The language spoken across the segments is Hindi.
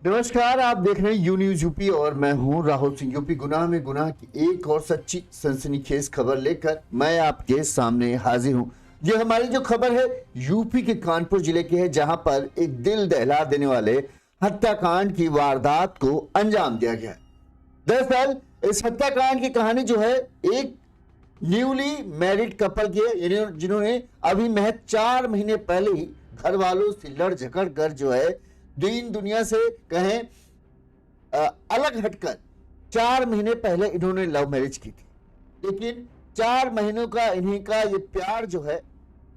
नमस्कार, आप देख रहे हैं यू न्यूज यूपी और मैं हूं राहुल सिंह। यूपी गुनाह में गुनाह की एक और सच्ची सनसनीखेज खबर लेकर मैं आपके सामने हाजिर हूं। ये हमारी जो खबर है यूपी के कानपुर जिले की है, जहां पर एक दिल दहला देने वाले हत्याकांड की वारदात को अंजाम दिया गया है। दरअसल इस हत्याकांड की कहानी जो है एक न्यूली मैरिड कपल की है, जिन्होंने अभी महज 4 महीने पहले ही घर वालों से लड़ झगड़ कर जो है दीन दुनिया से कहें अलग हटकर 4 महीने पहले इन्होंने लव मैरिज की थी। लेकिन 4 महीनों का इन्हीं का ये प्यार जो है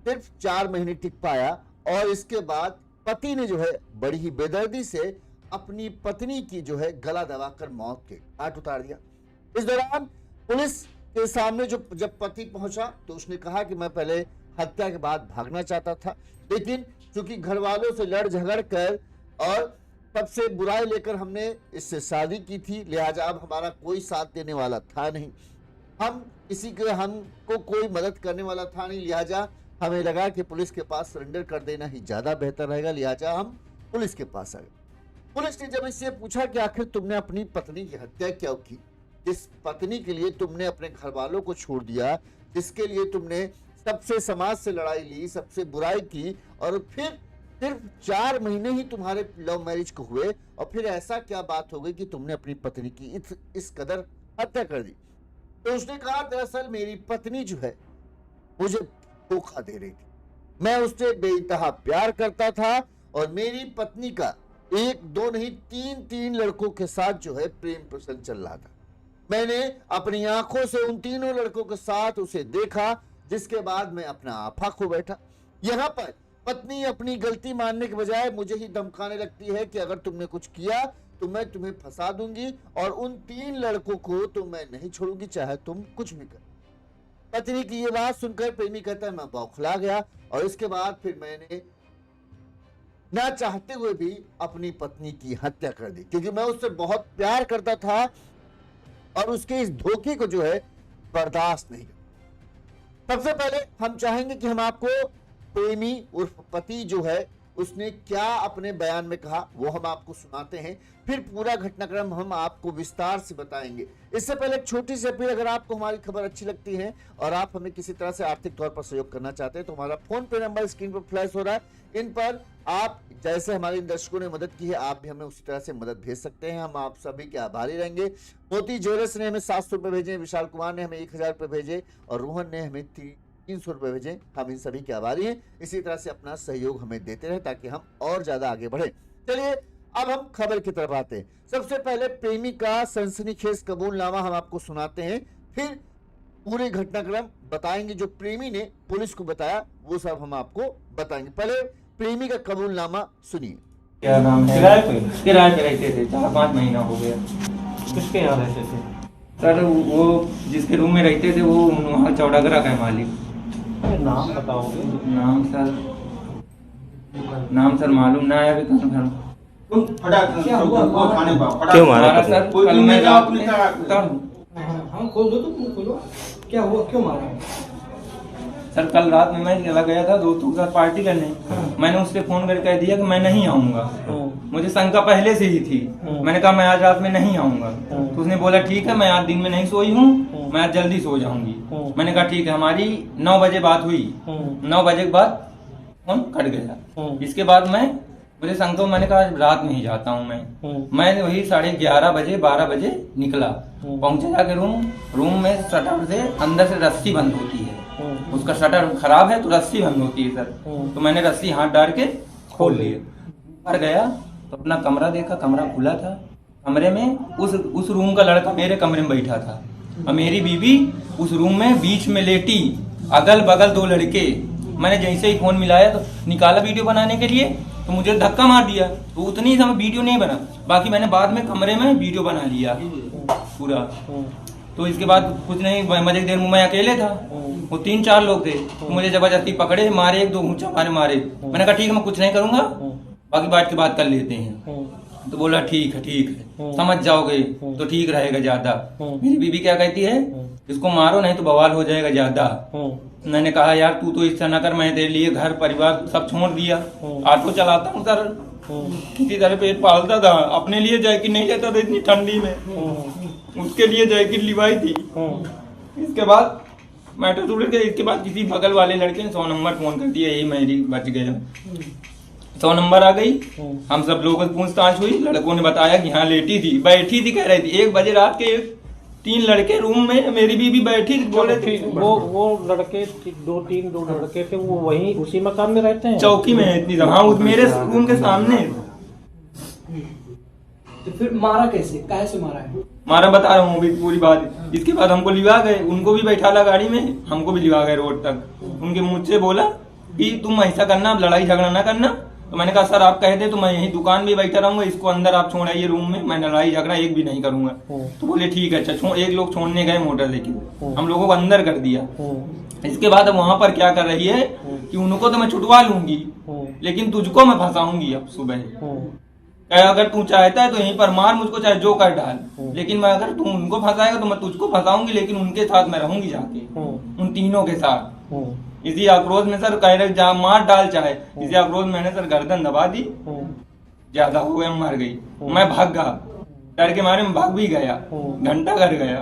सिर्फ 4 महीने टिक पाया और इसके बाद पति ने जो है बड़ी ही बेदर्दी से अपनी पत्नी की जो है गला दबाकर मौत के घाट उतार दिया। इस दौरान पुलिस के सामने जब पति पहुंचा तो उसने कहा कि मैं पहले हत्या के बाद भागना चाहता था, लेकिन चूंकि घर वालों से लड़ झगड़ कर और सबसे बुराई लेकर हमने इससे शादी की थी, लिहाजा अब हमारा कोई साथ देने वाला था नहीं, हमको कोई मदद करने वाला था नहीं, लिहाजा हमें लगा कि पुलिस के पास सरेंडर कर देना ही ज्यादा बेहतर रहेगा, लिहाजा हम पुलिस के पास आ गए। पुलिस ने जब इससे पूछा कि आखिर तुमने अपनी पत्नी की हत्या क्यों की, जिस पत्नी के लिए तुमने अपने घर वालों को छोड़ दिया, जिसके लिए तुमने सबसे समाज से लड़ाई ली, सबसे बुराई की, और फिर सिर्फ 4 महीने ही तुम्हारे लव मैरिज को हुए और फिर ऐसा क्या बात हो गई कि तुमने अपनी पत्नी की इस कदर हत्या कर दी। तो उसने कहा, दरअसल मेरी पत्नी जो है मुझे धोखा दे रही थी, मैं उससे बेइंतहा प्यार करता था और मेरी पत्नी का 1 2 नहीं 3 लड़कों के साथ जो है प्रेम प्रसंग चल रहा था। मैंने अपनी आंखों से उन तीनों लड़कों के साथ उसे देखा, जिसके बाद मैं अपना आपा खो बैठा। यहाँ पर पत्नी अपनी गलती मानने के बजाय मुझे ही धमकाने लगती है कि अगर तुमने कुछ किया तो मैं तुम्हें फंसा दूंगी और उन 3 लड़कों को तो मैं नहीं छोड़ूंगी, चाहे तुम कुछ भी करो। पत्नी की ये बात सुनकर प्रेमी कहता है, मैं बौखला गया और इसके बाद फिर मैंने ना चाहते हुए भी अपनी पत्नी की हत्या कर दी, क्योंकि मैं उससे बहुत प्यार करता था और उसके इस धोखे को जो है बर्दाश्त नहीं कर। सबसे पहले हम चाहेंगे कि हम आपको प्रेमी उर्फ पति जो है उसने क्या अपने बयान में कहा वो हम आपको सुनाते हैं, फिर पूरा घटनाक्रम हम आपको विस्तार से बताएंगे। इससे पहले एक छोटी सी अपील, अगर आपको हमारी खबर अच्छी लगती है और आप हमें किसी तरह से आर्थिक तौर पर सहयोग करना चाहते हैं तो हमारा फोन पे नंबर स्क्रीन पर फ्लैश हो रहा है, इन पर आप जैसे हमारे दर्शकों ने मदद की है आप भी हमें उसी तरह से मदद भेज सकते हैं। हम आप सभी के आभारी रहेंगे। मोती ज्वेलर्स ने हमें 700 रुपए भेजे, विशाल कुमार ने हमें 1000 रुपए भेजे और रोहन ने हमें 300 रुपए भेजे। हम इन सभी के आभारी हैं। इसी तरह से अपना सहयोग हमें देते रहे ताकि हम और ज्यादा आगे बढ़े। चलिए अब हम खबर की तरफ आते हैं। सबसे पहले प्रेमी का सनसनीखेज कबूलनामा हम आपको सुनाते हैं, फिर पूरे घटनाक्रम बताएंगे जो प्रेमी ने पुलिस को बताया वो सब हम आपको बताएंगे। पहले प्रेमी का कबूलनामा सुनिए। क्या नाम है? किराए पे रहते थे, 4-5 महीना हो गया। किसके यहाँ रहते थे? सर वो जिसके रूम में रहते थे वो वहाँ चौड़ागरा का मालिक। नाम बताओगे? नाम सर मालूम ना है अभी तक। क्यों मारा सर? कल मैं रात में हम खोल दो, तुम खोलो। क्या हुआ, क्यों मारा? सर कल रात में मैं चला गया था दोस्तों के साथ पार्टी करने। मैंने उससे फोन करके कह दिया कि मैं नहीं आऊंगा। मुझे शंका पहले से ही थी। मैंने कहा मैं आज रात में नहीं आऊंगा, तो उसने बोला ठीक है, मैं आज दिन में नहीं सोई हूँ, मैं आज जल्दी सो जाऊंगी। मैंने कहा ठीक है। हमारी 9 बजे बात हुई। 9 बजे के बाद फोन कट गया। इसके बाद मुझे शंका, मैंने कहा रात में ही जाता हूँ मैं वही 11:30 बजे 12 बजे निकला। पहुंचे जाके रूम में शटर से अंदर से रस्सी बंद होती है, उसका शटर खराब है तो रस्सी बंद होती है सर। तो मैंने रस्सी हाथ डाल के खोल लिए। ऊपर गया तो अपना कमरा देखा, कमरा खुला था। कमरे में उस रूम का लड़का मेरे कमरे में बैठा था और मेरी बीवी उस रूम में बीच में लेटी, अगल बगल 2 लड़के। मैंने जैसे ही फोन मिलाया तो निकाला वीडियो बनाने के लिए, तो मुझे धक्का मार दिया। तो उतनी समय वीडियो नहीं बना, बाकी मैंने बाद में कमरे में वीडियो बना लिया पूरा। तो इसके बाद कुछ नहीं, मजे की देर में मैं अकेले था, वो 3-4 लोग थे। तो मुझे जबरदस्ती पकड़े, मारे, 1-2 ऊंचा मारे। मैंने कहा ठीक है मैं कुछ नहीं करूंगा, बाकी बैठ के बात कर लेते हैं। तो बोला ठीक है समझ जाओगे तो ठीक रहेगा ज्यादा। मेरी बीवी क्या कहती है, इसको मारो नहीं तो बवाल हो जाएगा ज्यादा। मैंने कहा यार तू तो इस तरह न कर, मैं तेरे लिए घर परिवार सब छोड़ दिया, ऑटो चलाता हूँ सर, किसी तरह पेट पालता था, अपने लिए जैकेट नहीं लेता था इतनी ठंडी में, उसके लिए जैकेट लिवाई थी। इसके बाद मैटर टूट के इसके बाद किसी बगल वाले लड़के ने 100 नंबर फोन कर दिया, यही मेरी बच गया। 100 नंबर आ गई, हम सब लोगों से पूछताछ हुई, लड़कों ने बताया कि हाँ बैठी थी कह रही थी। 1 बजे रात के 3 लड़के रूम में, मेरी बीवी बैठी बोले थे। वो लड़के दो लड़के थे, वो वहीं उसी मकान में रहते हैं, चौकी में है इतनी, हाँ मेरे रूम के सामने। तो फिर मारा कैसे, काहे से मारा है? मारा बता रहा हूँ अभी पूरी बात। इसके बाद हमको लिवा गए, उनको भी बैठा ला गाड़ी में, हमको भी लिवा गए रोड तक। उनके मुंह से बोला कि तुम ऐसा करना, लड़ाई झगड़ा ना करना। तो मैंने कहा सर आप कहते तो मैं यही दुकान में बैठा रहूंगा, इसको अंदर आप छोड़ आइए रूम में, मैं लड़ाई झगड़ा एक भी नहीं करूंगा। तो बोले ठीक है अच्छा। एक लोग छोड़ने गए मोटर लेके, हम लोगों को अंदर कर दिया। इसके बाद अब वहां पर क्या कर रही है कि उनको तो मैं छुटवा लूंगी, लेकिन तुझको मैं फंसाऊंगी अब सुबह। अगर तू चाहता है तो यहीं पर मार मुझको, चाहे जो कर डाल, लेकिन मैं अगर तू उनको फंसाएगा तो मैं तुझको फंसाऊंगी, लेकिन उनके साथ मैं रहूंगी जाके, उन तीनों के साथ। इसी आक्रोश में सर कह रहे जा मार डाल चाहे, इसी आक्रोश में मैंने सर गर्दन दबा दी, ज्यादा हो गया, मर गई। मैं भाग गया, डर के मारे में भाग भी गया, घंटा घर गया,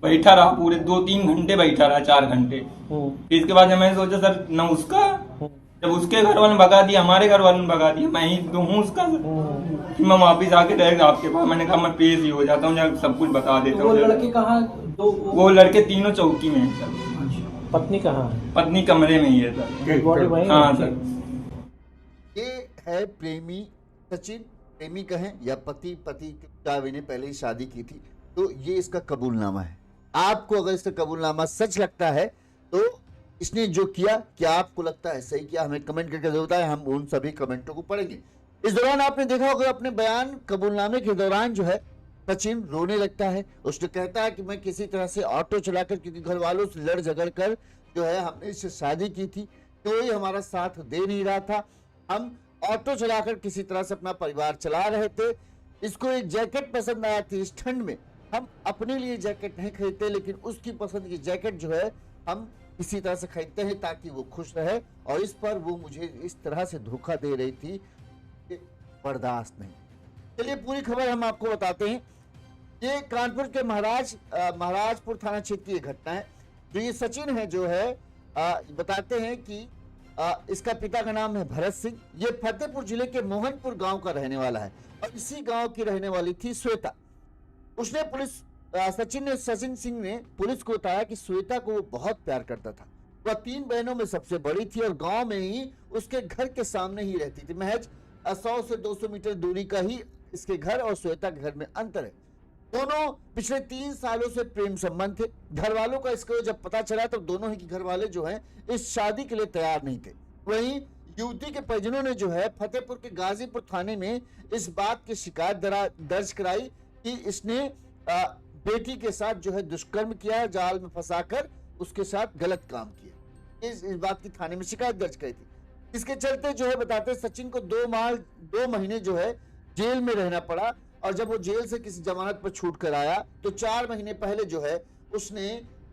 बैठा रहा पूरे 2-3 घंटे बैठा रहा, 4 घंटे। इसके बाद मैंने सोचा सर न उसका, जब उसके घर वालों ने भगा दिया, हमारे घर वालों ने भगा दिया, मैं ही तो हूँ उसका। मैं वापिस आके डायरेक्ट आपके पास, मैंने कहा मैं पेश ही हो जाता हूँ, जब सब कुछ बता देता हूँ। वो लड़के कहाँ? वो लड़के तीनों चौकी में है सर। पत्नी कहाँ है? पत्नी कमरे में ही है सर। हाँ सर। ये है प्रेमी सचिन, प्रेमी कहें या पति ने पहले ही शादी की थी, तो ये इसका कबूलनामा है। आपको अगर इसका कबूलनामा सच लगता है तो इसने जो किया, क्या आपको लगता है सही किया, हमें कमेंट करके जरूर बताएं, हम उन सभी कमेंटों को पढ़ेंगे। इस दौरान आपने देखा होगा अपने बयान कबूलनामे के दौरान जो है सचिन रोने लगता है। उसने कहता है कि मैं किसी तरह से ऑटो चलाकर, क्योंकि घर वालों से लड़ झगड़ कर जो है हमने इससे शादी की थी, कोई हमारा साथ दे नहीं रहा था, हम ऑटो चलाकर किसी तरह से अपना परिवार चला रहे थे। इसको एक जैकेट पसंद आया थी इस ठंड में, हम अपने लिए जैकेट नहीं खरीदते, लेकिन उसकी पसंद की जैकेट जो है हम इसी तरह से खरीदते हैं ताकि वो खुश रहे, और इस पर वो मुझे इस तरह से धोखा दे रही थी कि बर्दाश्त नहीं। चलिए पूरी खबर हम आपको बताते हैं। ये कानपुर के महाराजपुर थाना क्षेत्र की घटना है। जो ये सचिन है जो है बताते हैं कि इसका पिता का नाम है भरत सिंह। ये फतेहपुर जिले के मोहनपुर गांव का रहने वाला है, और इसी गांव की रहने वाली थी श्वेता। उसने सचिन सिंह ने पुलिस को बताया कि श्वेता को वो बहुत प्यार करता था। वह 3 बहनों में सबसे बड़ी थी और गांव में ही उसके घर के सामने ही रहती थी। महज 100 से 200 मीटर दूरी का ही इसके घर और श्वेता के घर में अंतर है। दोनों पिछले 3 सालों से प्रेम संबंध थे। घर वालों का इसको जब पता चला तब दोनों ही के घर वाले जो हैं इस शादी के लिए तैयार नहीं थे। वहीं युवती के परिजनों ने जो है फतेहपुर के गाजीपुर थाने में इस बात की शिकायत दर्ज कराई कि इसने बेटी के साथ जो है दुष्कर्म किया, जाल में फंसाकर उसके साथ गलत काम किया। इस बात की थाने में शिकायत दर्ज करी थी। इसके चलते जो है बताते सचिन को 2 महीने जो है जेल में रहना पड़ा, और जब वो जेल से किसी जमानत पर छूट कर आया तो 4 महीने पहले जो है उसने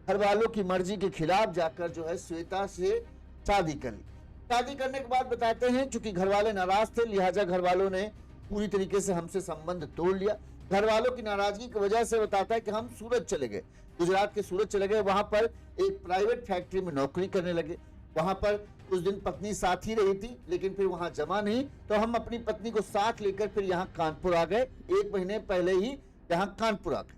घर वालों की मर्जी के खिलाफ जाकर जो है श्वेता से शादी कर ली। शादी करने के बाद बताते हैं चूंकि घर वाले नाराज थे, लिहाजा घर वालों ने पूरी तरीके से हमसे संबंध तोड़ लिया। घर वालों की नाराजगी की वजह से बताता है कि हम सूरत चले गए, गुजरात के सूरत चले गए। वहां पर एक प्राइवेट फैक्ट्री में नौकरी करने लगे। वहां पर कुछ दिन पत्नी साथ ही रही थी, लेकिन फिर वहां जमा नहीं, तो हम अपनी पत्नी को साथ लेकर फिर यहाँ कानपुर आ गए। 1 महीने पहले ही यहाँ कानपुर आ गए।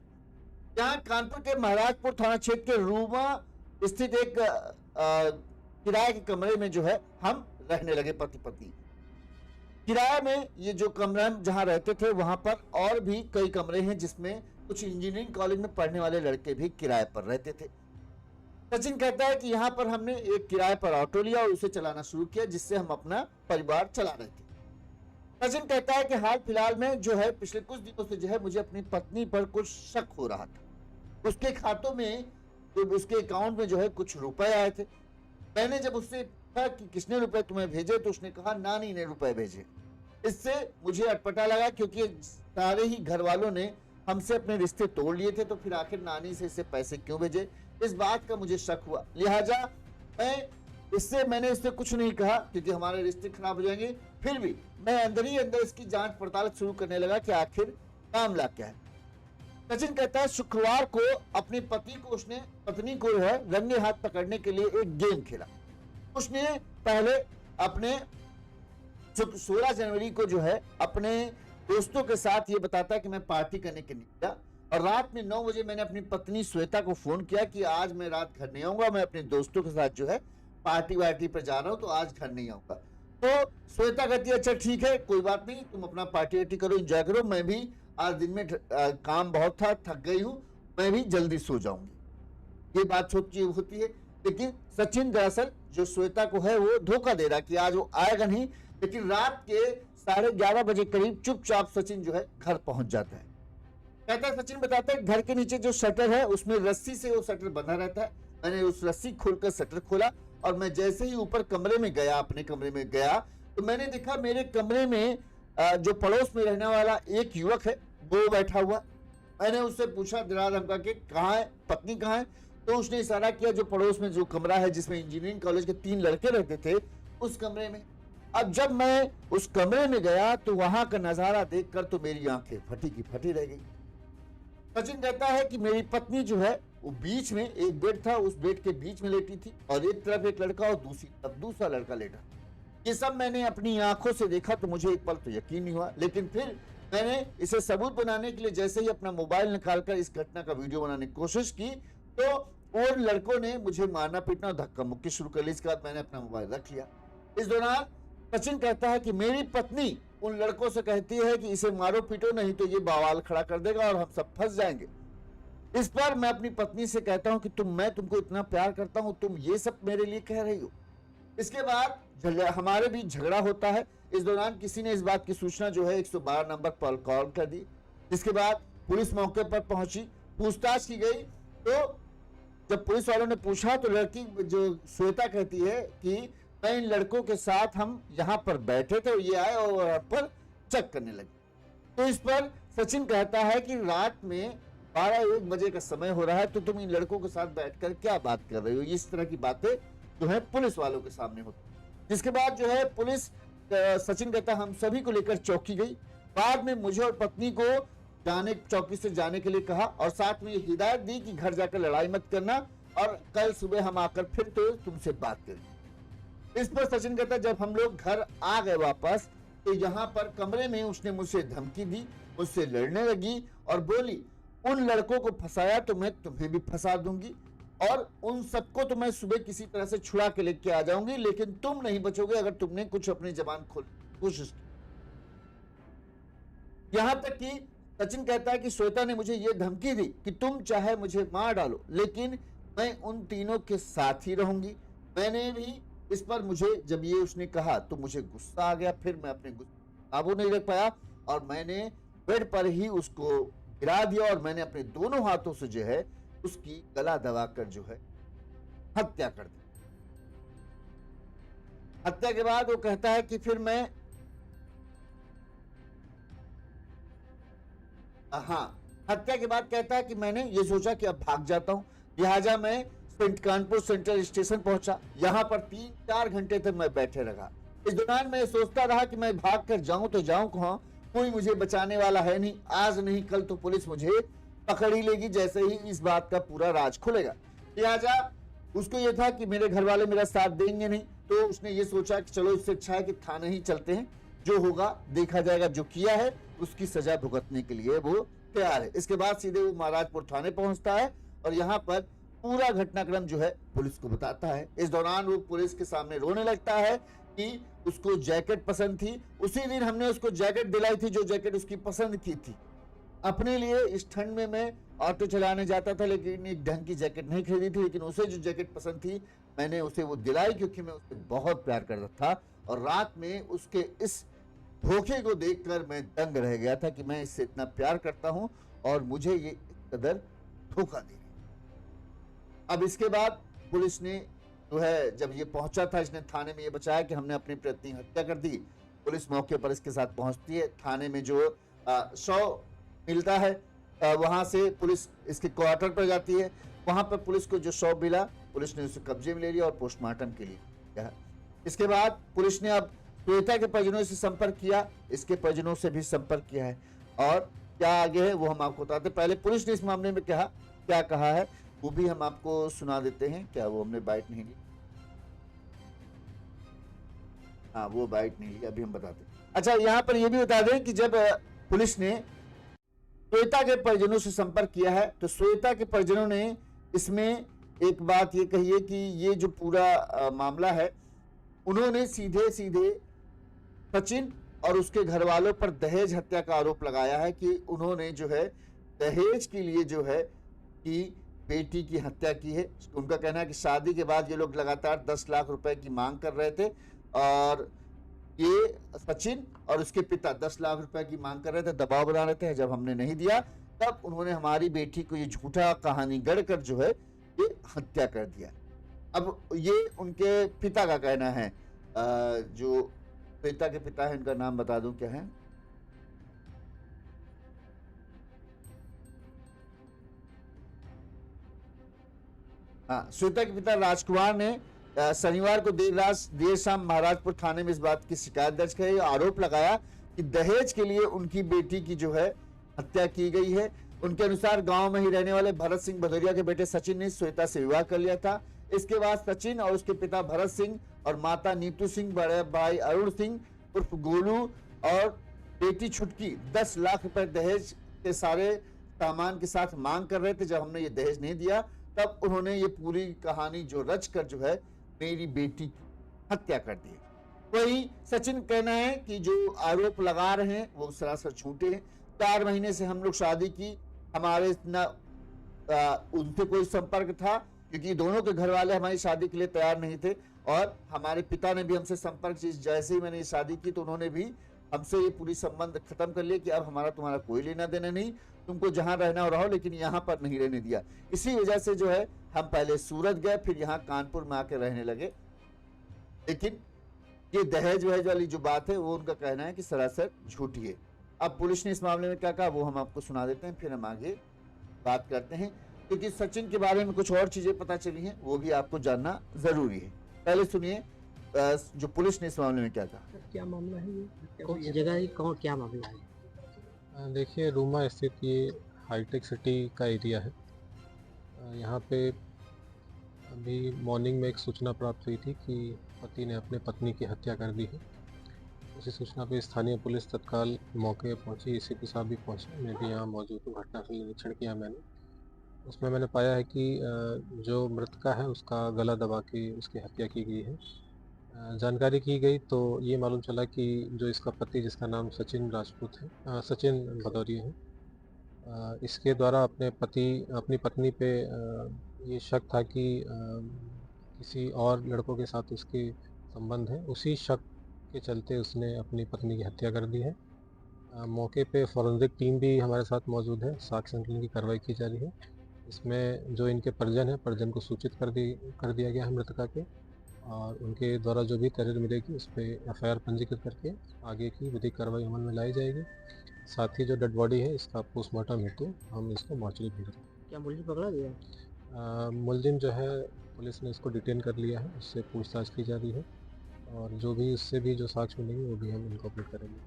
यहाँ कानपुर के महाराजपुर थाना क्षेत्र के रूमा स्थित एक किराए के कमरे में जो है हम रहने लगे पति पत्नी। किराए में ये जो कमरा जहां रहते थे वहां पर और भी कई कमरे हैं, जिसमें कुछ इंजीनियरिंग कॉलेज में पढ़ने वाले लड़के भी किराए पर रहते थे। सचिन कहता है कि यहाँ पर हमने एक किराए पर ऑटो लिया और उसे चलाना शुरू किया, जिससे हम अपना परिवार चला रहे थे। सचिन कहता है कि हाल फिलहाल में जो है पिछले कुछ दिनों से जो है मुझे अपनी पत्नी पर कुछ शक हो रहा था। उसके खातों में, उसके अकाउंट में जो है कुछ रुपए आए थे। मैंने जब उससे पूछा कि किसने रुपए तुम्हें भेजे, तो उसने कहा नानी ने रुपए भेजे। इससे मुझे अटपटा लगा, क्योंकि सारे ही घर वालों ने हमसे अपने रिश्ते तोड़ लिए थे, तो फिर आखिर नानी से इसे पैसे क्यों भेजे, इस बात का मुझे शक हुआ। लिहाजा मैं इससे मैंने इससे कुछ नहीं कहा क्योंकि हमारे रिश्ते खराब हो जाएंगे। फिर भी मैं अंदर ही अंदर इसकी जांच पड़ताल शुरू करने लगा कि आखिर मामला क्या है। सचिन कहता है शुक्रवार को अपनी पत्नी को जो है रंगे हाथ पकड़ने के लिए एक गेम खेला। उसने पहले अपने 16 जनवरी को जो है अपने दोस्तों के साथ ये बताता है कि मैं पार्टी करने के लिए निकला, और रात में 9 बजे मैंने अपनी पत्नी श्वेता को फोन किया कि आज मैं रात घर नहीं आऊंगा, मैं अपने दोस्तों के साथ जो है पार्टी वार्टी पर जा रहा हूं, तो आज घर नहीं आऊंगा। तो श्वेता कहती है अच्छा ठीक है कोई बात नहीं, तुम अपना पार्टी वार्टी करो, एंजॉय करो, मैं भी आज दिन में काम बहुत था, थक गई हूं, मैं भी जल्दी सो जाऊंगी। ये बात सोची होती है, लेकिन सचिन दरअसल जो श्वेता को है वो धोखा दे रहा कि आज वो आएगा नहीं, लेकिन रात के 11:30 बजे करीब चुपचाप सचिन जो है घर पहुंच जाता है। कहता है सचिन बताता है घर के नीचे जो शटर है उसमें रस्सी से वो शटर बंधा रहता है। मैंने उस रस्सी खोलकर शटर खोला और मैं जैसे ही ऊपर कमरे में गया, अपने कमरे में गया, तो मैंने देखा मेरे कमरे में जो पड़ोस में रहने वाला एक युवक है वो बैठा हुआ। मैंने उससे पूछा दिराज हमका कि कहाँ है, पत्नी कहाँ है? तो उसने इशारा किया जो पड़ोस में जो कमरा है जिसमें इंजीनियरिंग कॉलेज के 3 लड़के रहते थे उस कमरे में। अब जब मैं उस कमरे में गया तो वहां का नजारा देखकर तो मेरी आंखें फटी की फटी रह गई। सचिन कहता है कि मेरी पत्नी जो है वो बीच में, एक बेड था उस बेड के बीच में लेटी थी और एक तरफ एक लड़का और दूसरी तरफ दूसरा लड़का लेटा। ये सब मैंने अपनी आंखों से देखा तो मुझे एक पल तो यकीन नहीं हुआ, लेकिन फिर मैंने इसे सबूत बनाने के लिए जैसे ही अपना मोबाइल निकालकर इस घटना का वीडियो बनाने की कोशिश की तो उन लड़कों ने मुझे मारना पीटना और धक्का मुक्की शुरू कर ली। इसके बाद मैंने अपना मोबाइल रख लिया। इस दौरान सचिन कहता है कि मेरी पत्नी उन लड़कों से कहती है कि इसे मारो पीटो नहीं तो ये बवाल खड़ा कर देगा और हम सब फंस जाएंगे। इस पर मैं अपनी पत्नी से कहता हूं कि मैं तुमको इतना प्यार करता हूं, तुम ये सब मेरे लिए कह रही हो। इसके बाद हमारे बीच झगड़ा होता है। इस दौरान किसी ने इस बात की सूचना जो है 112 नंबर पर कॉल कर दी, जिसके बाद पुलिस मौके पर पहुंची, पूछताछ की गई। तो जब पुलिस वालों ने पूछा तो लड़की जो श्वेता कहती है कि मैं इन लड़कों के साथ हम यहाँ पर बैठे थे और ये आए और यहाँ पर चेक करने लगे। तो इस पर सचिन कहता है कि रात में 12-1 बजे का समय हो रहा है तो तुम इन लड़कों के साथ बैठकर क्या बात कर रहे हो। इस तरह की बातें जो है पुलिस वालों के सामने होती। जिसके बाद जो है पुलिस, सचिन कहता है हम सभी को लेकर चौकी गई। बाद में मुझे और पत्नी को चौकी से जाने के लिए कहा और साथ में हिदायत दी कि घर जाकर लड़ाई मत करना और कल सुबह हम आकर फिर तो तुमसे बात करेंगे। इस पर सचिन कहता है जब हम लोग घर आ गए वापस तो यहाँ पर कमरे में उसने मुझसे धमकी दी, मुझसे लड़ने लगी और बोली उन लड़कों को फंसाया तो मैं तुम्हें भी फंसा दूंगी और उन सबको तो मैं सुबह किसी तरह से छुड़ा के लेके आ जाऊंगी, लेकिन तुम नहीं बचोगे अगर तुमने कुछ अपनी जबान खोल कोशिश की। यहां तक कि सचिन कहता है कि श्वेता ने मुझे यह धमकी दी कि तुम चाहे मुझे मार डालो लेकिन मैं उन तीनों के साथ ही रहूंगी। मैंने भी इस पर मुझे जब ये उसने कहा तो मुझे गुस्सा आ गया, फिर मैं अपने गुस्से काबू नहीं रख पाया और मैंने बेड पर ही उसको गिरा दिया और मैंने अपने दोनों हाथों से जो है उसकी गला दबाकर जो है हत्या कर दी। हत्या के बाद वो कहता है कि फिर मैं हत्या के बाद कहता है कि मैंने ये सोचा कि अब भाग जाता हूं, लिहाजा मैं कानपुर सेंट्रल स्टेशन पहुंचा। यहां पर 3-4 घंटे तक मैं बैठे रहा। इस दौरान मैं सोचता रहा कि मैं भाग कर जाऊं तो जाऊं कहां, कोई मुझे बचाने वाला है नहीं, आज नहीं कल तो पुलिस मुझे पकड़ ही लेगी जैसे ही इस बात का पूरा राज खुलेगा। लिहाजा उसको ये था कि मेरे घर वाले मेरा साथ देंगे नहीं, तो उसने ये सोचा कि चलो इससे अच्छा है कि थाने ही चलते हैं, जो होगा देखा जाएगा, जो किया है उसकी सजा भुगतने के लिए वो तैयार है। इसके बाद सीधे वो महाराजपुर थाने पहुंचता है और यहाँ पर पूरा घटनाक्रम जो है पुलिस को बताता है। इस दौरान वो पुलिस के सामने रोने लगता है कि उसको जैकेट पसंद थी, उसी दिन हमने उसको जैकेट दिलाई थी जो जैकेट उसकी पसंद की थी। अपने लिए इस ठंड में मैं ऑटो चलाने जाता था लेकिन एक ढंग की जैकेट नहीं खरीदी थी, लेकिन उसे जो जैकेट पसंद थी मैंने उसे वो दिलाई क्योंकि मैं उससे बहुत प्यार करता था। और रात में उसके इस धोखे को देखकर मैं दंग रह गया था कि मैं इससे इतना प्यार करता हूं और मुझे ये कदर धोखा दे। अब इसके बाद पुलिस ने जो है जब ये पहुंचा था, इसने थाने में ये बचाया कि हमने अपनी पत्नी हत्या कर दी। पुलिस मौके पर इसके साथ पहुंचती है। थाने में जो शव मिलता है वहां से पुलिस इसके क्वार्टर पर जाती है। वहां पर पुलिस को जो शव मिला पुलिस ने उसे कब्जे में ले लिया और पोस्टमार्टम के लिए किया है। इसके बाद पुलिस ने अब श्वेता के परिजनों से संपर्क किया, इसके परिजनों से भी संपर्क किया है और क्या आगे है वो हम आपको बताते हैं। पहले पुलिस ने इस मामले में क्या कहा है वो भी हम आपको सुना देते हैं। क्या वो हमने बाइट नहीं ली? हाँ, वो बाइट नहीं ली, अभी हम बताते हैं। अच्छा, यहाँ पर ये भी बता दें कि जब पुलिस ने श्वेता के परिजनों से संपर्क किया है तो श्वेता के परिजनों ने इसमें एक बात ये कही है कि ये जो पूरा मामला है, उन्होंने सीधे सीधे सचिन और उसके घर वालों पर दहेज हत्या का आरोप लगाया है कि उन्होंने जो है दहेज के लिए जो है कि बेटी की हत्या की है। उनका कहना है कि शादी के बाद ये लोग लगातार 10 लाख रुपए की मांग कर रहे थे और ये सचिन और उसके पिता 10 लाख रुपए की मांग कर रहे थे, दबाव बना रहे थे। जब हमने नहीं दिया तब उन्होंने हमारी बेटी को ये झूठा कहानी गढ़कर जो है ये हत्या कर दिया। अब ये उनके पिता का कहना है। जो श्वेता के पिता है, इनका नाम बता दूं क्या है? हाँ, श्वेता के पिता राजकुमार ने शनिवार को देर शाम महाराजपुर थाने में इस बात की शिकायत दर्ज की, आरोप लगाया कि दहेज के लिए उनकी बेटी की जो है हत्या की गई है। उनके अनुसार गांव में ही रहने वाले भरत सिंह भदौरिया के बेटे सचिन ने श्वेता से विवाह कर लिया था। इसके बाद सचिन और उसके पिता भरत सिंह और माता नीतू सिंह, बड़े भाई अरुण सिंह उर्फ गोलू और बेटी छुटकी 10 लाख रुपए दहेज के सारे सामान के साथ मांग कर रहे थे। जब हमने ये दहेज नहीं दिया तब उन्होंने ये पूरी कहानी जो रच कर जो है मेरी बेटी की हत्या कर दी। वही सचिन कहना है कि जो आरोप लगा रहे हैं वो सरासर झूठे हैं। 4 महीने से हम लोग शादी की, हमारे न उनसे कोई संपर्क था क्योंकि दोनों के घर वाले हमारी शादी के लिए तैयार नहीं थे और हमारे पिता ने भी हमसे संपर्क, जैसे ही मैंने ये शादी की तो उन्होंने भी हमसे ये पूरी संबंध खत्म कर लिया कि अब हमारा तुम्हारा कोई लेना देना नहीं, तुमको जहां रहना हो रहो लेकिन यहाँ पर नहीं रहने दिया। इसी वजह से जो है हम पहले सूरत गए, फिर यहाँ कानपुर में आके रहने लगे। लेकिन ये दहेज वहेज वाली जो बात है वो उनका कहना है कि सरासर झूठी है। अब पुलिस ने इस मामले में क्या कहा वो हम आपको सुना देते हैं, फिर हम आगे बात करते हैं क्योंकि सचिन के बारे में कुछ और चीजें पता चली हैं, वो भी आपको जानना जरूरी है। पहले सुनिए जो पुलिस ने इस मामले में क्या कहा। क्या मामला है ये? कौन सी जगह है, कौन क्या मामला है? देखिए, रूमा स्थित ये हाईटेक सिटी का एरिया है। यहाँ पे अभी मॉर्निंग में एक सूचना प्राप्त हुई थी कि पति ने अपने पत्नी की हत्या कर दी है। उसी सूचना पे स्थानीय पुलिस तत्काल मौके पर पहुंची, एसीपी साहब भी पहुंचे, मैं भी यहाँ मौजूद हूँ। घटनास्थल निरीक्षण किया मैंने, उसमें मैंने पाया है कि जो मृतका है उसका गला दबा के उसकी हत्या की गई है। जानकारी की गई तो ये मालूम चला कि जो इसका पति, जिसका नाम सचिन राजपूत है, सचिन भदौरिया है, इसके द्वारा अपनी पत्नी पे ये शक था कि किसी और लड़कों के साथ उसके संबंध है। उसी शक के चलते उसने अपनी पत्नी की हत्या कर दी है। मौके पे फॉरेंसिक टीम भी हमारे साथ मौजूद है, साक्ष्य संकलन की कार्रवाई की जा रही है। इसमें जो इनके परिजन है, परिजन को सूचित कर दिया गया है मृतका के, और उनके द्वारा जो भी तहरीर मिलेगी उस पर FIR पंजीकृत करके आगे की विधिक कार्रवाई अमल में लाई जाएगी। साथ ही जो डेड बॉडी है इसका पोस्टमार्टम हेतु हम इसको मॉर्चरी भेज रहे हैं। क्या मुलजिम पकड़ा गया? मुलजिम जो है पुलिस ने इसको डिटेन कर लिया है, उससे पूछताछ की जा रही है और जो भी उससे भी जो साक्ष्य मिलेंगे वो भी हम इनकॉर्पोरेट करेंगे।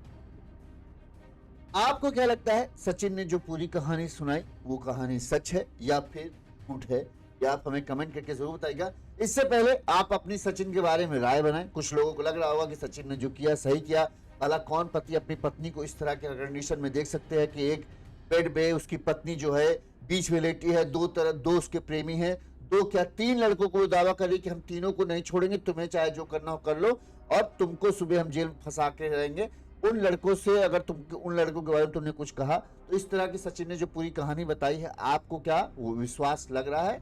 आपको क्या लगता है, सचिन ने जो पूरी कहानी सुनाई वो कहानी सच है या फिर झूठ है? या आप हमें कमेंट करके जरूर बताइएगा। इससे पहले आप अपनी सचिन के बारे में राय बनाएं। कुछ लोगों को लग रहा होगा कि सचिन ने जो किया सही किया। भला कौन पति अपनी पत्नी को इस तरह के कंडीशन में देख सकते हैं कि एक बेड पे उसकी पत्नी जो है बीच में लेटी है, दो उसके प्रेमी हैं, 2 क्या 3 लड़कों को दावा करे कि हम तीनों को नहीं छोड़ेंगे, तुम्हें चाहे जो करना हो कर लो और तुमको सुबह हम जेल में फंसा के रहेंगे। उन लड़कों से अगर उन लड़कों के बारे में तुमने कुछ कहा तो इस तरह की सचिन ने जो पूरी कहानी बताई है, आपको क्या वो विश्वास लग रहा है,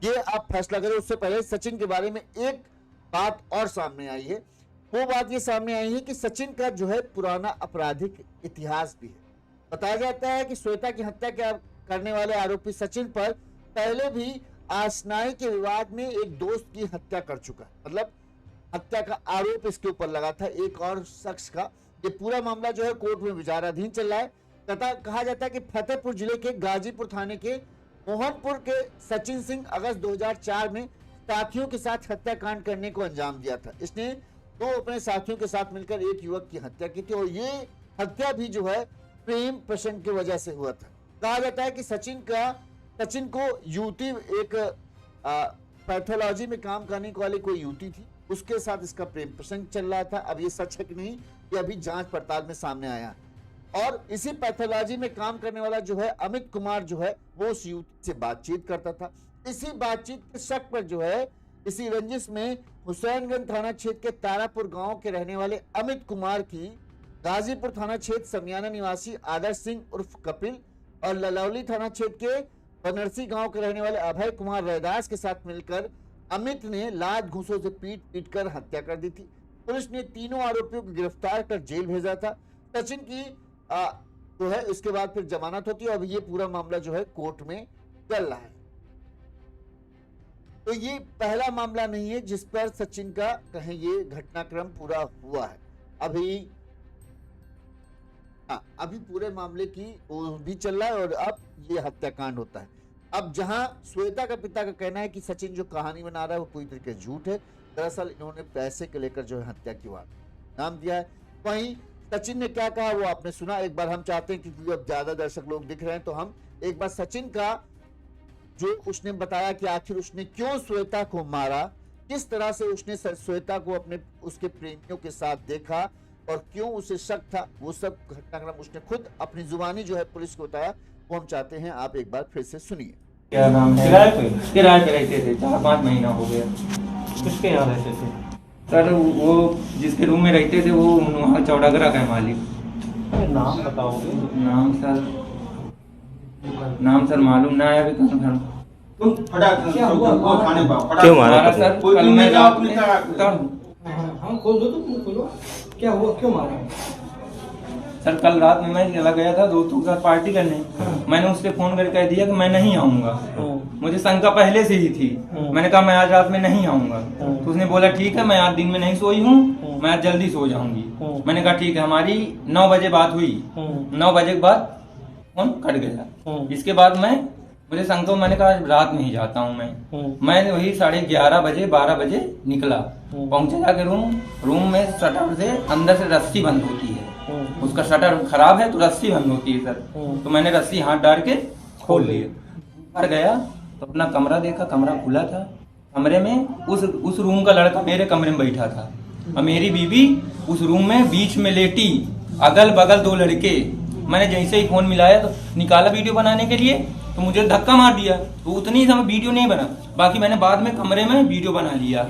ये आप फैसला करें। उससे पहले सचिन के बारे में एक बात और सामने आई है। वो बात ये सामने आई है कि सचिन का जो है पुराना आपराधिक इतिहास भी है। बताया जाता है कि श्वेता की हत्या करने वाले आरोपी सचिन पर पहले भी आशनाई के विवाद में एक दोस्त की हत्या कर चुका है, मतलब हत्या का आरोप इसके ऊपर लगा था एक और शख्स का। ये पूरा मामला जो है कोर्ट में विचाराधीन चल रहा है तथा कहा जाता है कि फतेहपुर जिले के गाजीपुर थाने के मोहनपुर के सचिन सिंह अगस्त 2004 में साथियों के साथ हत्याकांड करने को अंजाम दिया था। इसने दो अपने साथियों के साथ मिलकर एक युवक की हत्या की थी और ये हत्या भी जो है प्रेम प्रसंग की वजह से हुआ था। कहा जाता है कि सचिन को युवती एक पैथोलॉजी में काम करने वाली कोई युवती थी, उसके साथ इसका प्रेम प्रसंग चल रहा था। अब ये सच है कि नहीं, ये अभी जांच पड़ताल में सामने आया। और इसी पैथोलॉजी में काम करने वाला जो है अमित कुमार जो है वो उस युवती से बातचीत करता था। इसी बातचीत के शक पर जो है इसी रंजिश में हुसैनगंज थाना क्षेत्र के तारापुर गांव के रहने वाले अमित कुमार की गाजीपुर थाना क्षेत्र समियाना निवासी आदर्श सिंह उर्फ कपिल और ललौली थाना क्षेत्र के बनरसी गांव के रहने वाले अभय कुमार रैदास के साथ मिलकर अमित ने लात घूंसों से पीट कर हत्या कर दी थी। पुलिस ने तीनों आरोपियों को गिरफ्तार कर जेल भेजा था। सचिन की जो है इसके बाद फिर जमानत होती है। अब ये पूरा मामला जो है कोर्ट में चल रहा है। तो ये पहला मामला नहीं है जिस पर सचिन का कहें ये घटनाक्रम पूरा हुआ है। अभी पूरे मामले की भी चल रहा है और अब ये हत्याकांड होता है। अब जहां श्वेता का पिता का कहना है कि सचिन जो कहानी बना रहा है वो पूरी तरीके से झूठ है, दरअसल इन्होंने पैसे के लेकर जो है हत्या की नाम दिया है। वहीं सचिन ने क्या कहा वो आपने सुना। एक बार हम चाहते हैं क्योंकि अब ज्यादा दर्शक लोग दिख रहे हैं तो हम एक बार सचिन का जो उसने बताया कि आखिर उसने क्यों श्वेता को मारा, किस तरह से उसने श्वेता को अपने उसके प्रेमियों के साथ देखा और क्यों उसे शक था, वो सब घटनाक्रम उसने खुद अपनी जुबानी जो है पुलिस को बताया। वो हम चाहते हैं आप एक बार फिर से सुनिए। क्या नाम है? किराए पे रहते थे, 4-5 महीना हो गया। किसके यहाँ रहते थे? सर वो जिसके रूम में रहते थे वो वहाँ चौड़ागरा का मालिक। नाम बताओगे? नाम सर मालूम ना है अभी सर। क्यों मारा सर? कल मैं रात में हाँ खोल दो, तुम खोलो। क्या हुआ, क्यों मारा? सर कल रात में मैं चला गया था दोस्तों के साथ पार्टी करने। मैंने उससे फोन करके कह दिया कि मैं नहीं आऊंगा। मुझे शंका पहले से ही थी। मैंने कहा मैं आज रात में नहीं आऊंगा। तो उसने बोला ठीक है, मैं आज दिन में नहीं सोई हूँ, मैं आज जल्दी सो जाऊंगी। मैंने कहा ठीक है। हमारी 9 बजे बात हुई। 9 बजे के बाद फोन कट गया। इसके बाद मुझे शंका, मैंने कहा रात में ही जाता हूँ मैं वही 11:30 बजे 12 बजे निकला। पहुंचे जाके रूम में शटर से अंदर से रस्सी बंद होती है, उसका शटर खराब है तो रस्सी बंद होती है सर। तो मैंने रस्सी हाथ डाल के खोल लिए। ऊपर गया तो अपना कमरा देखा, कमरा खुला था। कमरे में उस रूम का लड़का मेरे कमरे में बैठा था और मेरी बीवी उस रूम में बीच में लेटी, अगल बगल 2 लड़के। मैंने जैसे ही फोन मिलाया तो निकाला वीडियो बनाने के लिए तो मुझे धक्का मार दिया। तो उतनी समय वीडियो नहीं बना, बाकी मैंने बाद में कमरे में वीडियो बना लिया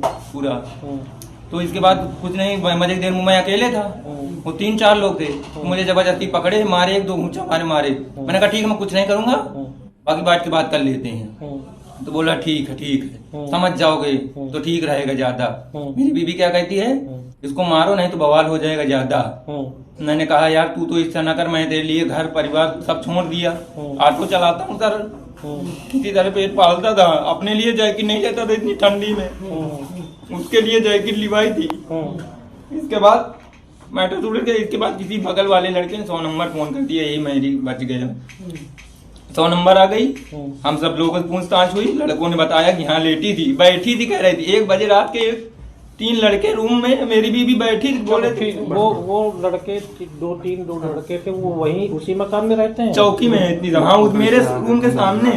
पूरा। तो इसके बाद कुछ नहीं, मजे देर में मैं अकेले था, वो 3-4 लोग थे। तो मुझे जबरदस्ती पकड़े, मारे, 1-2 घूंचा मारे। मैंने कहा ठीक है मैं कुछ नहीं करूंगा, बाकी बात की बात कर लेते हैं। तो बोला ठीक है समझ जाओगे तो ठीक रहेगा ज्यादा। मेरी बीवी क्या कहती है, इसको मारो नहीं तो बवाल हो जाएगा ज्यादा। मैंने कहा यार तू तो इस तरह न कर, मैं तेरे लिए घर परिवार सब छोड़ दिया, ऑटो चलाता हूँ सर, किसी तरह पेट पालता था। अपने लिए जैकेट नहीं लेता था इतनी ठंडी में, उसके लिए जैकेट लिवाई थी। इसके बाद मैटर टूट गया। इसके बाद किसी बगल वाले लड़के ने 100 नंबर फोन कर दिया, यही मेरी बच गया। 100 नंबर आ गई, हम सब लोगों से पूछताछ हुई। लड़कों ने बताया कि हाँ लेटी थी, बैठी थी, कह रही थी 1 बजे रात के 3 लड़के रूम में, मेरी बीवी बैठी थी, बोले थे। वो लड़के 2 लड़के थे, वो वहीं उसी मकान में रहते हैं? चौकी में है इतनी। हाँ मेरे रूम के सामने।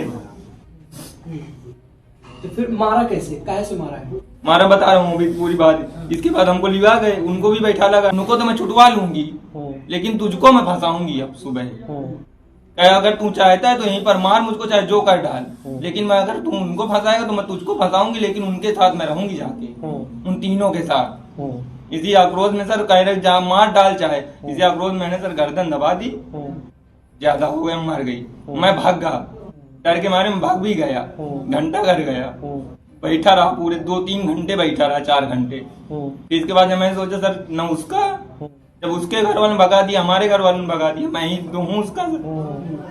तो फिर मारा कैसे, काहे से मारा है? मारा बता रहा हूँ अभी पूरी बात। इसके बाद हमको लिवा गए, उनको भी बैठा लगा। उनको तो मैं छुटवा लूंगी लेकिन तुझको मैं फंसाऊंगी अब सुबह। अगर तू चाहता है तो यहीं पर मार मुझको, चाहे जो कर डाल, लेकिन मैं अगर तू उनको फंसाएगा तो मैं तुझको फंसाऊंगी, लेकिन उनके साथ मैं रहूंगी जाके, उन तीनों के साथ। इसी आक्रोश में सर कह रहे मार डाल चाहे, इसी आक्रोश में मैंने सर गर्दन दबा दी, ज्यादा हो गया, मर गई। मैं भाग गया, डर के मारे में भाग भी गया। घंटा घर गया, बैठा रहा पूरे 2-3 घंटे बैठा रहा, 4 घंटे। इसके बाद जब मैंने सोचा सर न उसका, जब उसके घर वालों ने भगा दिया, हमारे घर वालों ने भगा दिया, मैं ही तो हूँ उसका।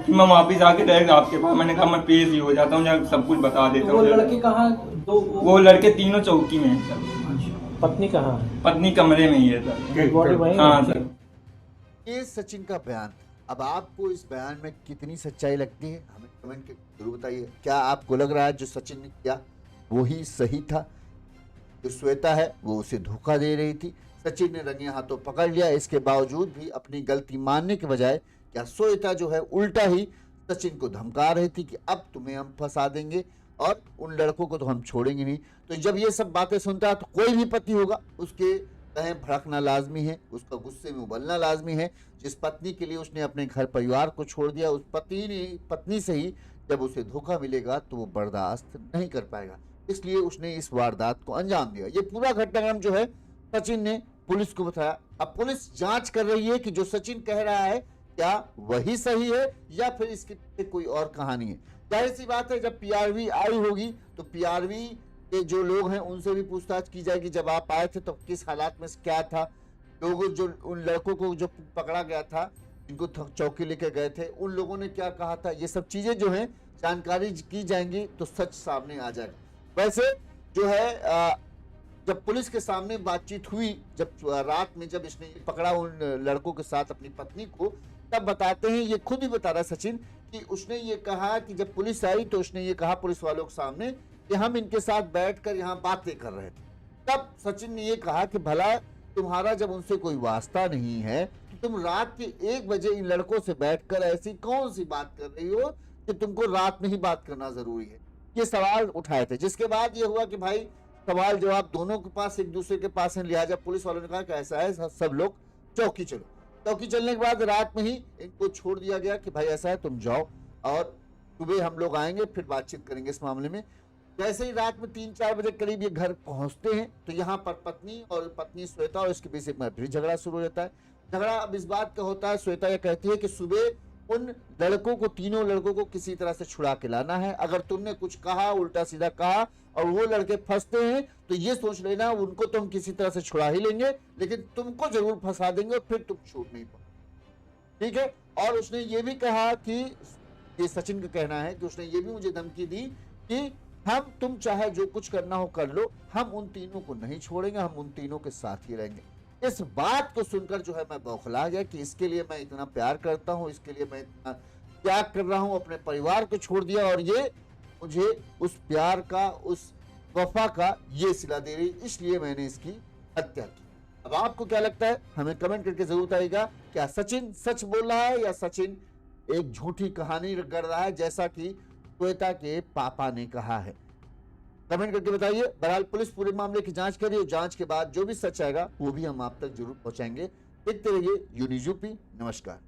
मैं वापिस आके डायरेक्ट आपके पास, मैंने कहा मैं पेश ही हो जाता हूँ, सब कुछ बता देता हूँ। वो लड़के कहाँ? वो लड़के तीनों चौकी में है सर। पत्नी कहाँ है? पत्नी कमरे में ही है सर। हाँ सर। ये सचिन का बयान। अब आपको इस बयान में कितनी सच्चाई लगती है हमें कमेंट के जरूर बताइए। क्या आपको लग रहा है जो सचिन ने किया वही सही था। जो श्वेता है वो उसे धोखा दे रही थी। सचिन ने रंगे हाथों पकड़ लिया। इसके बावजूद भी अपनी गलती मानने के बजाय क्या श्वेता जो है उल्टा ही सचिन को धमका रही थी कि अब तुम्हें हम फंसा देंगे और उन लड़कों को तो हम छोड़ेंगे नहीं। तो जब ये सब बातें सुनता है तो कोई भी पति होगा उसके कहें भड़कना लाजमी है, उसका गुस्से में उबलना लाजमी है। जिस पत्नी के लिए उसने अपने घर परिवार को छोड़ दिया, उस पत्नी से ही जब उसे धोखा मिलेगा तो वो बर्दाश्त नहीं कर पाएगा। इसलिए उसने इस वारदात को अंजाम दिया। ये पूरा घटनाक्रम जो है सचिन ने पुलिस को बताया। अब पुलिस जांच कर रही है कि जो सचिन कह रहा है क्या वही सही है या फिर इसके पीछे कोई और कहानी है। जाहिर सी बात है, जब पीआरवी आई होगी तो पीआरवी के जो लोग हैं उनसे भी पूछताछ की जाएगी। जब आप आए थे तो किस हालात में क्या था, लोगों जो उन लड़कों को जो पकड़ा गया था, जिनको चौकी लेके गए थे, उन लोगों ने क्या कहा था, ये सब चीजें जो हैं जानकारी की जाएंगी तो सच सामने आ जाएगा। वैसे जो है जब पुलिस के सामने बातचीत हुई, जब रात में जब इसने पकड़ा उन लड़कों के साथ अपनी पत्नी को, तब बताते हैं, ये खुद ही बता रहा सचिन कि उसने ये कहा कि जब पुलिस आई तो उसने ये कहा पुलिस वालों के सामने कि हम इनके साथ बैठकर यहाँ बातें कर रहे थे। तब सचिन ने ये कहा कि भला तुम्हारा जब उनसे कोई वास्ता नहीं है तो तुम रात के 1 बजे इन लड़कों से बैठकर ऐसी कौन सी बात कर रही हो कि तुमको रात में ही बात करना जरूरी है। ये सवाल उठाए थे, जिसके बाद ये हुआ कि भाई सवाल जवाब दोनों के पास एक दूसरे के पास है। लिहाजा पुलिस वालों ने कहा कि ऐसा है, सब लोग चौकी चलो। चौकी चलने के बाद रात में ही इनको छोड़ दिया गया कि भाई ऐसा है तुम जाओ और सुबह हम लोग आएंगे फिर बातचीत करेंगे इस मामले में। जैसे ही रात में 3-4 बजे करीब ये घर पहुंचते हैं तो यहाँ पर पत्नी श्वेता और इसके बीच में फिर झगड़ा शुरू हो जाता है। झगड़ा अब इस बात का होता है, श्वेता ये कहती है कि सुबह उन लड़कों को, तीनों लड़कों को किसी तरह से छुड़ा के लाना है। अगर तुमने कुछ कहा, उल्टा सीधा कहा और वो लड़के फंसते हैं तो ये सोच लेना उनको तो हम किसी तरह से छुड़ा ही लेंगे, लेकिन तुमको जरूर फंसा देंगे और फिर तुम छूट नहीं पाओ, ठीक है। और उसने ये भी कहा कि, ये सचिन का कहना है कि उसने ये भी मुझे धमकी दी कि हम तुम चाहे जो कुछ करना हो कर लो, हम उन तीनों को नहीं छोड़ेंगे, हम उन तीनों के साथ ही रहेंगे। इस बात को सुनकर जो है मैं बौखला गया कि इसके लिए मैं इतना प्यार करता हूं, इसके लिए मैं इतना त्याग कर रहा हूं, अपने परिवार को छोड़ दिया और ये मुझे उस प्यार का, उस वफा का ये सिला दे रही, इसलिए मैंने इसकी हत्या की। अब आपको क्या लगता है हमें कमेंट करके जरूर बताइएगा। क्या सचिन सच बोल रहा है या सचिन एक झूठी कहानी गढ़ रहा है जैसा कि श्वेता के पापा ने कहा है? कमेंट करके बताइए। बहरहाल पुलिस पूरे मामले की जांच कर रही है। जांच के बाद जो भी सच आएगा वो भी हम आप तक जरूर पहुंचाएंगे। देखते रहिए यूनिज़ यूपी। नमस्कार।